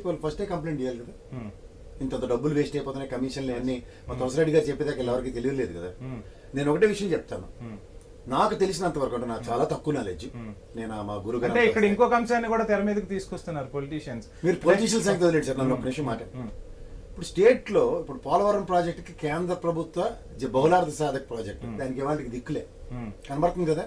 వాళ్ళు ఫస్టే కంప్లైంట్ చేయాలి కదా. ఇంత డబ్బులు వేస్ట్ అయిపోతున్నాయి కమిషన్లు అన్ని మా తులసిరెడ్డి గారు చెప్పేదాకా ఎవరికి తెలియలేదు కదా. నేను ఒకటే విషయం చెప్తాను, నాకు తెలిసినంత వరకు అంటే నాకు చాలా తక్కువ నాలెడ్జ్. నేను మా గురువు గారు ఇక్కడ ఇంకొక అంశాన్ని కూడా తెర మీదకి తీసుకొస్తున్నారు పొలిటీషియన్స్. మీరు పొలిటీషియన్ సంగతి వదిలేండి సార్, నన్ను ఒక నిమిషం మాట. ఇప్పుడు స్టేట్ లో ఇప్పుడు పోలవరం ప్రాజెక్ట్ కి కేంద్ర ప్రభుత్వ బహుళార్థ సాధక ప్రాజెక్ట్, దానికి వాళ్ళకి దిక్కులే కనబడుతుంది కదా.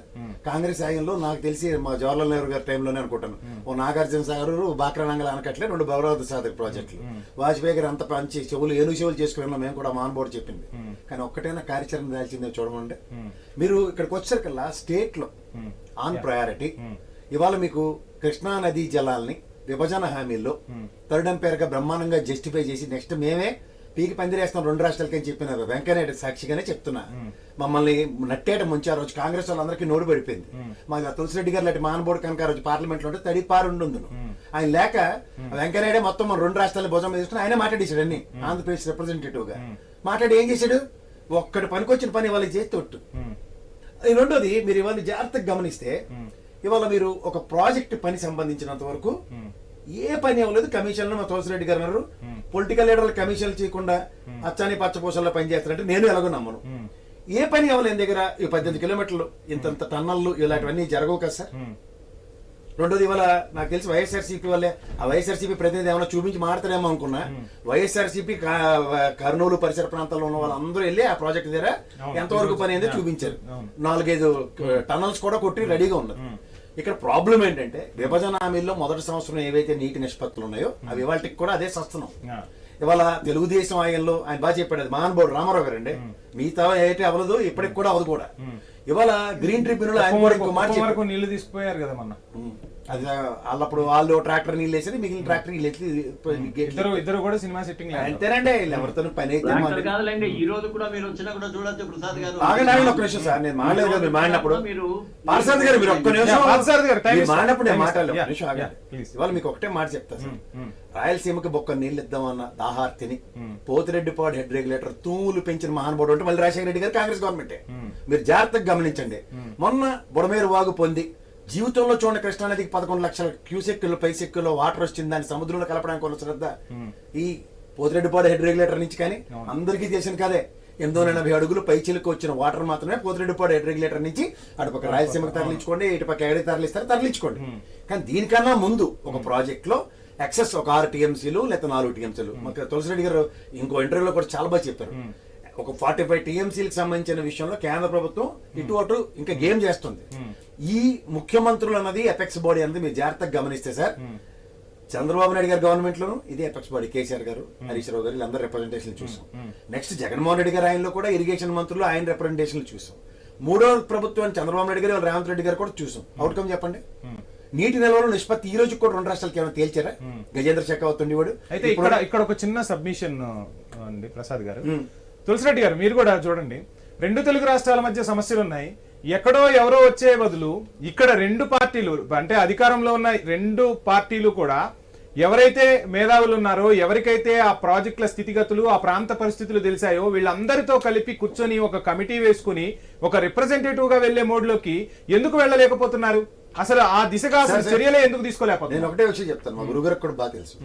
కాంగ్రెస్ ఆయంలో నాకు తెలిసి మా జవహర్లాల్ నెహ్రూ గారి టైంలోనే అనుకుంటాను, ఓ నాగార్జున సాగర్ బాక్రానంగల్ అనకట్లే 2 బహుళార్థ సాధక ప్రాజెక్టులు. వాజ్పేయి గారు అంత పంచి చెవులు చెవులు చేసుకున్నాం మేము కూడా, మాన్బోర్డు చెప్పింది. కానీ ఒక్కటైనా కార్యాచరణ దాల్చిందే చూడమంటే. మీరు ఇక్కడికి వచ్చేసరికల్లా స్టేట్ లో ఆన్ ప్రయారిటీ ఇవాళ మీకు కృష్ణా నదీ జలాల్ని విభజన హామీల్లో థర్డ్ ఎంపైర్గా బ్రహ్మాండంగా జస్టిఫై చేసి నెక్స్ట్ మేమే పీకి పందిరేస్తాం 2 రాష్ట్రాలకని చెప్పిన వెంకయ్యనాయుడు సాక్షిగానే చెప్తున్నా. మమ్మల్ని నట్టేట ముంచి ఆ రోజు కాంగ్రెస్ వాళ్ళందరికీ నోడు పడిపోయింది. మాకు తులసిరెడ్డి గారు లాంటి మానబోర్డు కనుక ఆ రోజు పార్లమెంట్ లో ఉంటే తడిపారుండును. ఆయన లేక వెంకయ్యనాయుడే మొత్తం మన 2 రాష్ట్రాల భుజం తీసుకుని ఆయనే మాట్లాడేశాడు అన్ని, ఆంధ్రప్రదేశ్ రిప్రజెంటేటివ్ గా మాట్లాడి ఏం చేశాడు, ఒక్కటి పనికొచ్చిన పని వాళ్ళకి చేసి తొట్టు. రెండోది మీరు ఇవాళ జాగ్రత్తగా గమనిస్తే ఇవాళ మీరు ఒక ప్రాజెక్ట్ పని సంబంధించినంత వరకు ఏ పని అవ్వలేదు. కమిషన్లు మా తులసిరెడ్డి గారు అన్నారు పొలిటికల్ లీడర్లు కమిషన్లు చేయకుండా అచ్చాని పచ్చపూసల్లో పని చేస్తారంటే నేను ఎలాగో నమ్మను. ఏ పని అవ్వలేదు దగ్గర ఈ 18 కిలోమీటర్లు ఇంతంత టన్నల్లు ఇలాంటివన్నీ జరగవు కదా సార్. రెండోది ఇవాళ నాకు తెలిసి వైఎస్ఆర్సీపీ వల్లే ఆ వైఎస్ఆర్సీపీ ప్రతినిధి ఏమైనా చూపించి మాడతారేమో అనుకున్నా. వైఎస్ఆర్సీపీ కర్నూలు పరిసర ప్రాంతాల్లో ఉన్న వాళ్ళందరూ వెళ్ళి ఆ ప్రాజెక్ట్ దగ్గర ఎంతవరకు పని అయిందో చూపించారు. 4-5 టన్నల్స్ కూడా కొట్టి రెడీగా ఉన్నారు. ఇక్కడ ప్రాబ్లం ఏంటంటే విభజన హామీల్లో మొదటి సంవత్సరం ఏవైతే నీటి నిష్పత్తులు ఉన్నాయో అవి ఇవాళకి కూడా అదే సస్తున్నాం. ఇవాళ తెలుగుదేశం ఆయంలో ఆయన బాగా చెప్పాడు, అది మహానుభావుడు రామారావు గారు అండి, మిగతా ఏటి అవ్వదు ఇప్పటికి కూడా అవ్వదు కూడా. ఇవాళ గ్రీన్ ట్రిబ్యునల్ ఆయన కూడా ఇంకో మాట చెప్పారు, నీళ్లు తీసుకుపోయారు కదా మొన్న. అది వాళ్ళప్పుడు వాళ్ళు ట్రాక్టర్ నీళ్ళు వేసేది, మిగిలిన ట్రాక్టర్ ఇద్దరు కూడా సినిమా సెట్టింగ్ అంతేనండి. ఎవరితో పని అయితే ఈ రోజు కూడా మీరు వచ్చినా కూడా చూడొచ్చు ప్రసాద్ గారు. ఒక్క నిమిషం సార్, నేను మాట్లాడలేదు కదా. మీరు మాడినప్పుడు పార్సాద్ గారు మీరు ఒక్క నిమిషం మాడినప్పుడు నేను మాట్లాడలేదు. ఇవాళ మీకు ఒకటే మాట చెప్తా సార్, రాయలసీమకి బొక్క నీళ్ళు ఇద్దామన్న దాహార్తిని పోతిరెడ్డిపాడు హెడ్ రెగ్యులేటర్ తూములు పెంచిన మహానుభావుడు అంటే మళ్ళీ రాజశేఖర రెడ్డి గారు కాంగ్రెస్ గవర్నమెంటే. మీరు జాగ్రత్తగా గమనించండి. మొన్న బుడమేరు వాగు పొంది జీవితంలో చూడండి కృష్ణానదికి 11 లక్షల క్యూసెక్కులు పైసెక్కులో వాటర్ వచ్చింది, దాన్ని సముద్రంలో కలపడానికి ఉన్న శ్రద్ధ ఈ పోతిరెడ్డిపాడు హెడ్ రెగ్యులేటర్ నుంచి. కానీ అందరికీ తెలిసిన కదే 880 అడుగులు పైచిలకు వచ్చిన వాటర్ మాత్రమే పోతిరెడ్డిపాడు హెడ్ రెగ్యులేటర్ నుంచి అటుపక్క రాయలసీమకు తరలించుకోండి, ఇటుపక్క ఎక్కడికి తరలిస్తారు తరలించుకోండి. కానీ దీనికన్నా ముందు ఒక ప్రాజెక్ట్ లో ఎక్సెస్ ఒక 6 టీఎంసీలు లేదా 4 టీఎంసీలు మాకు తులసిరెడ్డి గారు ఇంకో ఇంటర్వ్యూలో కూడా చాలా బాగా చెప్పారు. ఒక 45 టీఎంసీలకు సంబంధించిన విషయంలో కేంద్ర ప్రభుత్వం ఇటు అటు ఇంకా గేమ్ చేస్తుంది. ఈ ముఖ్యమంత్రులు అన్నది ఎపెక్స్ బాడీ అన్నది మీరు జాగ్రత్తగా గమనిస్తే సార్, చంద్రబాబు నాయుడు గారి గవర్నమెంట్ లోను ఇదే ఎపెక్స్ బాడీ, కేసీఆర్ గారు హరీష్ రావు గారు వీళ్ళందరూ రిప్రజెంటేషన్ చూసాం. నెక్స్ట్ జగన్మోహన్ రెడ్డి గారు ఆయనలో కూడా ఇరిగేషన్ మంత్రులు ఆయన రిప్రజెంటేషన్ చూసాం. మూడో ప్రభుత్వాన్ని చంద్రబాబు నాయుడు గారు రేవంత్ రెడ్డి గారు కూడా చూసాం. అవుట్కమ్ చెప్పండి. నీటి నిల్వల నిష్పత్తి ఈ రోజు కూడా 2 రాష్ట్రాలకి ఏమైనా తేల్చారా? గజేంద్ర షెకావత్ ఉండేవాడు. అయితే ఇక్కడ ఒక చిన్న సబ్మిషన్ అండి ప్రసాద్ గారు, తులసిరెడ్డి గారు మీరు కూడా చూడండి, 2 తెలుగు రాష్ట్రాల మధ్య సమస్యలు ఉన్నాయి. ఎక్కడో ఎవరో వచ్చే బదులు ఇక్కడ 2 పార్టీలు అంటే అధికారంలో ఉన్న 2 పార్టీలు కూడా ఎవరైతే మేధావులు ఉన్నారో, ఎవరికైతే ఆ ప్రాజెక్టుల స్థితిగతులు ఆ ప్రాంత పరిస్థితులు తెలిసాయో వీళ్ళందరితో కలిపి కూర్చొని ఒక కమిటీ వేసుకుని ఒక రిప్రజెంటేటివ్ గా వెళ్లే మోడ్లోకి ఎందుకు వెళ్ళలేకపోతున్నారు? అసలు ఆ దిశగా చర్యలే ఎందుకు తీసుకోలేకపోతున్నారు? నేను ఒకటే విషయం చెప్తాను, మా గురుగారికి కూడా బాగా తెలుసు.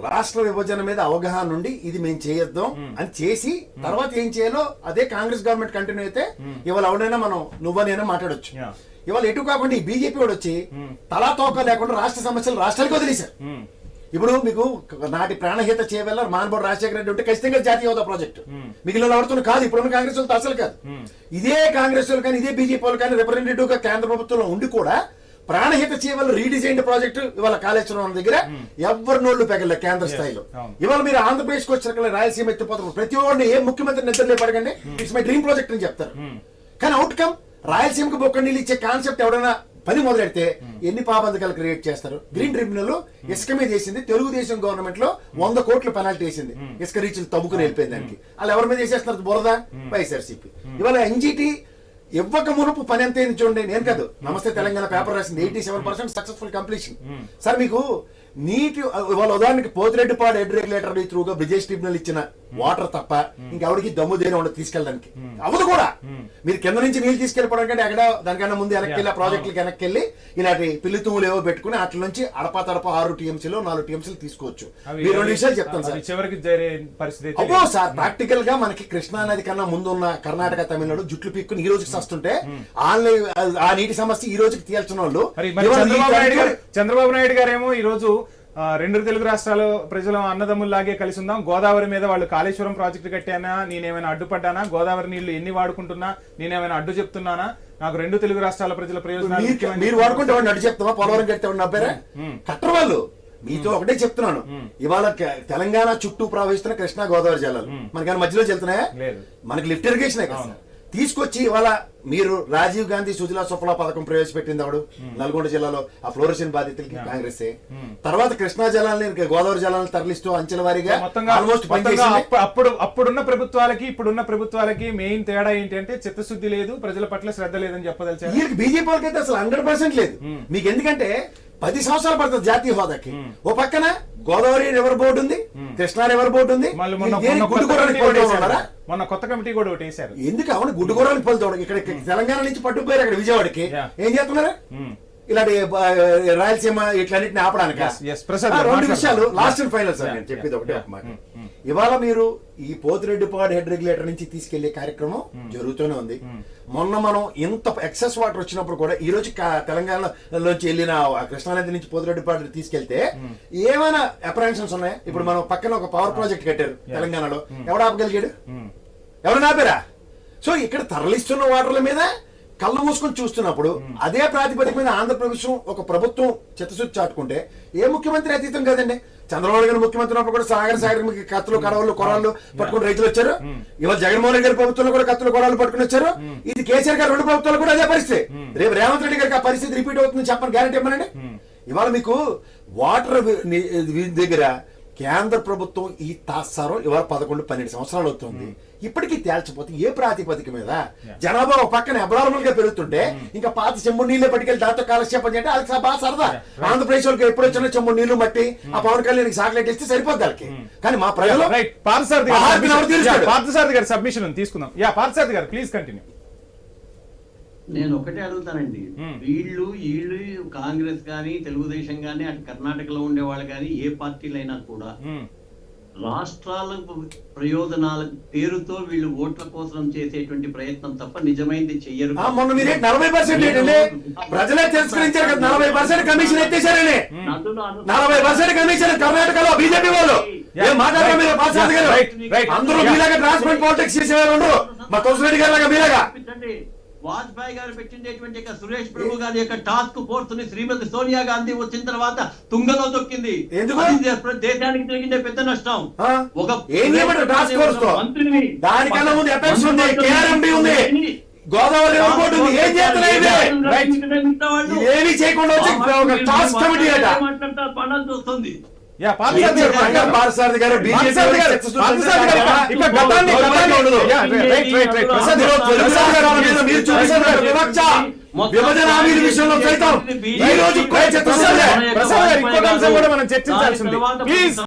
రాష్ట్ర విభజన మీద అవగాహన నుండి ఇది మేము చేయొద్దాం అని చేసి తర్వాత ఏం చేయాలో అదే కాంగ్రెస్ గవర్నమెంట్ కంటిన్యూ అయితే ఇవాళ ఎవడైనా మనం నువ్వనైనా మాట్లాడొచ్చు. ఇవాళ ఎటు కాకుండా ఈ బీజేపీ వాడు వచ్చి తలా తోక లేకుండా రాష్ట్ర సమస్యలు రాష్ట్రాలకు వదిలేశారు. ఇప్పుడు మీకు నాటి ప్రాణహిత చేయవల్ల మానబోడు రాజశేఖర రెడ్డి ఉంటే ఖచ్చితంగా జాతీయ హోదా ప్రాజెక్టు మిగిలిన ఎవరితో కాదు, ఇప్పుడున్న కాంగ్రెస్ వాళ్ళతో అసలు కాదు. ఇదే కాంగ్రెస్ వాళ్ళు కానీ ఇదే బీజేపీ వాళ్ళు కానీ రిప్రజెంటేటివ్ గా కేంద్ర ప్రభుత్వంలో ఉండి కూడా ప్రాణహిత చేయవల్ల రీడిజైన్ ప్రాజెక్టు ఇవాళ కాళేశ్వరం దగ్గర ఎవరి నోళ్లు పెగలే కేంద్ర స్థాయిలో. ఇవాళ మీరు ఆంధ్రప్రదేశ్ కి వచ్చిన రాయలసీమ ఎత్తిపోతారు, ప్రతి ఒక్కరిని ఏ ముఖ్యమంత్రి నిద్రలే పడకండి ఇట్స్ మై డ్రీమ్ ప్రాజెక్ట్ అని చెప్తారు. కానీ అవుట్కమ్ రాయలసీమకు బొక్క నీళ్ళు ఇచ్చే కాన్సెప్ట్ ఎవడైనా పని మొదలెడితే ఎన్ని పాబంధకాలు క్రియేట్ చేస్తారు. గ్రీన్ ట్రిబ్యునల్ ఇసుక మీద వేసింది తెలుగుదేశం గవర్నమెంట్ లో 100 కోట్ల పెనాల్టీ వేసింది, ఇసుక రీచ్లు తవ్వుకుని వెళ్ళిపోయింది. దానికి వాళ్ళు ఎవరి మీద వేసేస్తున్నారు? బురద వైఎస్ఆర్సీపీ. ఇవాళ ఎన్జీటీ ఇవ్వక మునుపు పని ఎంత అయింది చూడండి. నేను కాదు, నమస్తే తెలంగాణ పేపర్ రాసింది 87% సక్సెస్ఫుల్ కంప్లీషన్. సార్ మీకు నీటి వాళ్ళ ఉదాహరణకి పోతిరెడ్డిపాడు హెడ్ రెగ్యులేటర్ త్రూగా బ్రిజేష్ ట్రిబ్యునల్ ఇచ్చిన వాటర్ తప్ప ఇంకెవరికి దమ్ము దేని ఉండదు తీసుకెళ్ళడానికి అవదు కూడా. మీరు కింద నుంచి నీళ్ళు తీసుకెళ్ళిపోవడం కంటే ఎక్కడ దానికన్నా ముందు వెనక్కి వెళ్ళి ఆ ప్రాజెక్టులకి వెనక్కి వెళ్ళి ఇలాంటి పిల్లి తుమ్ములు ఏవో పెట్టుకుని అట్ల నుంచి అడపా తడప 6 TMCలో 4 TMCలు తీసుకోవచ్చు. మీరు 2 విషయాలు చెప్తాను సార్. చివరికి జరిగే పరిస్థితి అబ్బో సార్, ప్రాక్టికల్ గా మనకి కృష్ణా నది కన్నా ముందు ఉన్న కర్ణాటక తమిళనాడు జుట్లు పీక్కుని ఈ రోజుకి వస్తుంటే ఆన్లైన్ ఆ నీటి సమస్య ఈ రోజుకి తీల్చిన వాళ్ళు చంద్రబాబు నాయుడు గారేమో ఈ రోజు 2 తెలుగు రాష్ట్రాల ప్రజలు అన్నదమ్ముల్లాగే కలిసి ఉందాం, గోదావరి మీద వాళ్ళు కాళేశ్వరం ప్రాజెక్టు కట్టానా, నేనేమైనా అడ్డుపడ్డానా, గోదావరి నీళ్లు ఎన్ని వాడుకుంటున్నా నేనేమైనా అడ్డు చెప్తున్నానా, నాకు 2 తెలుగు రాష్ట్రాల ప్రజల ప్రయోజనాలు మీరు వాడుకుంటే వాడిని అడ్డు చెప్తామా? పోలవరం కడితే వాడిని అబ్బారా కట్టరు వాళ్ళు. మీతో ఒకటే చెప్తున్నాను, ఇవాళ తెలంగాణ చుట్టూ ప్రవహిస్తున్న కృష్ణా గోదావరి జలాలు మనకన్నా మధ్యలో చెల్తున్నాయా? మనకి లిఫ్ట్ ఇరిగేషన్ కదా తీసుకొచ్చి ఇవాళ మీరు రాజీవ్ గాంధీ సుజలా సుఫలా పథకం ప్రవేశపెట్టింది ఆవిడ నల్గొండ జిల్లాలో ఆ ఫ్లోరసిన్ బాధితులకి కాంగ్రెస్. తర్వాత కృష్ణా జలాన్ని గోదావరి జలాలను తరలిస్తూ అంచెల వారీగా ఆల్మోస్ట్ అప్పుడున్న ప్రభుత్వాలకి ఇప్పుడున్న ప్రభుత్వాలకి మెయిన్ తేడా ఏంటి అంటే చిత్తశుద్ధి లేదు, ప్రజల పట్ల శ్రద్ధ లేదని చెప్పదలిచారు. వీళ్ళకి బీజేపీ వాళ్ళకి అయితే అసలు 100% లేదు. మీకు ఎందుకంటే 10 సంవత్సరాలు పడుతుంది జాతీయ హోదాకి. ఓ పక్కన గోదావరి రివర్ బోర్డు ఉంది, కృష్ణా రివర్ బోర్డు ఉంది. మొన్న కొత్త కమిటీ కూడా ఒకటి వేశారు. ఎందుకు అవును గుడ్డుగూరానికి పలుతాడు. ఇక్కడ తెలంగాణ నుంచి పట్టుకుపోయారు అక్కడ విజయవాడకి. ఏం చేస్తున్నారు ఇలాంటి రాయలసీమ ఇట్లన్నింటిని ఆపడానికి. 2 విషయాలు లాస్ట్ అండ్ ఫైనల్ సార్, నేను చెప్పేది ఒకటే ఒక మాట. ఇవాళ మీరు ఈ పోతిరెడ్డిపాడు హెడ్ రెగ్యులేటర్ నుంచి తీసుకెళ్లే కార్యక్రమం జరుగుతూనే ఉంది. మొన్న మనం ఇంత ఎక్సెస్ వాటర్ వచ్చినప్పుడు కూడా ఈ రోజు తెలంగాణలోంచి వెళ్ళిన కృష్ణానది నుంచి పోతిరెడ్డిపాడు తీసుకెళ్తే ఏమైనా అప్రహెన్షన్స్ ఉన్నాయా? ఇప్పుడు మనం పక్కన ఒక పవర్ ప్రాజెక్ట్ కట్టారు తెలంగాణలో, ఎవడు ఆపగలిగాడు? ఎవరు ఆపారా? సో ఇక్కడ తరలిస్తున్న వాటర్ల మీద కళ్ళు మూసుకొని చూస్తున్నప్పుడు అదే ప్రాతిపదిక మీద ఆంధ్రప్రదేశ్ ఒక ప్రభుత్వం చిత్తశుద్ధి చాటుకుంటే ఏ ముఖ్యమంత్రి అతీతం కదండి. చంద్రబాబు గారు ముఖ్యమంత్రి ఉన్నప్పుడు కూడా సాగర్ కత్తులు కడవలు కొరాళ్ళు పట్టుకుని రైతులు వచ్చారు. ఇవాళ జగన్మోహన్ రెడ్డి గారి ప్రభుత్వంలో కూడా కత్తులు కొరాళ్ళు పట్టుకుని వచ్చారు. ఇది కేసీఆర్ గారు 2 ప్రభుత్వాలు కూడా అదే పరిస్థితి. రేపు రేవంత్ రెడ్డి గారికి ఆ పరిస్థితి రిపీట్ అవుతుందని చెప్పని గ్యారెంటీ ఇవ్వనండి. ఇవాళ మీకు వాటర్ దగ్గర కేంద్ర ప్రభుత్వం ఈ తాత్సారం ఇవాళ 11-12 సంవత్సరాలు అవుతుంది. ఇప్పటికీ తేల్చపోతే ఏ ప్రాతిపదిక మీద జనాభా ఒక పక్కన అబ్రార్మల్ గా పెరుగుతుంటే ఇంకా పాత చెంబు నీళ్ళే పట్టుకెళ్ళి దాంతో కాలక్షేపం చేయండి. అది బాగా సరదా. ఆంధ్రప్రదేశ్ వాళ్ళకి ఎప్పుడు వచ్చినా చెంబు నీళ్లు మట్టి ఆ పవన్ కళ్యాణ్ సాటిలైట్ ఇస్తే సరిపోద్ది వాళ్ళకి. కానీ మా ప్రజలు పార్థసారథి గారి సబ్మిషన్ తీసుకుందాం. పార్థసారథి గారు ప్లీజ్ కంటిన్యూ. నేను ఒకటే అడుగుతానండి, వీళ్ళు కాంగ్రెస్ గాని తెలుగుదేశం గాని అటు కర్ణాటకలో ఉండే వాళ్ళు గాని ఏ పార్టీలైనా కూడా రాష్ట్రాల ప్రయోజనాల పేరుతో వీళ్ళు ఓట్ల కోసం చేసేటువంటి ప్రయత్నం తప్ప నిజమైంది చెయ్యరు. మొన్న మీరు 40% ప్రజలే తిరస్కరించారు కదా, 40% కమిషన్ ఎత్తేసారని. 40% కమిషన్ కర్ణాటకలో బీజేపీ వాళ్ళు మాట్లాడారు. మీరు అందరూ మీలాగా ట్రాన్స్పరెంట్ పాలిటిక్స్ చేసేవారు. మా తులసిరెడ్డి గారి లాగా మీలాగా వాజ్పేయి గారు పెట్టినటువంటి సురేష్ ప్రభు గారి యొక్క టాస్క్ ఫోర్స్ ని శ్రీమతి సోనియా గాంధీ వచ్చిన తర్వాత తుంగలో తొక్కింది. దేశానికి జరిగిందే పెద్ద నష్టం. ఒక మంత్రిని దానికన్నా ముందు ఎఫెక్ట్స్ ఉంది, కేఆర్ఎంబీ ఉంది, గోదావరి ఎయిర్పోర్ట్ ఉంది. ఏం చేస్తున్నారు? ఏమీ చేయకుండా వచ్చి టాస్క్ కమిటీ పడాల్సి వస్తుంది. పార్థసారథి గారు విభజన హామీల విషయంలో సైతం ఈ రోజు మనం చర్చించాల్సింది ప్లీజ్.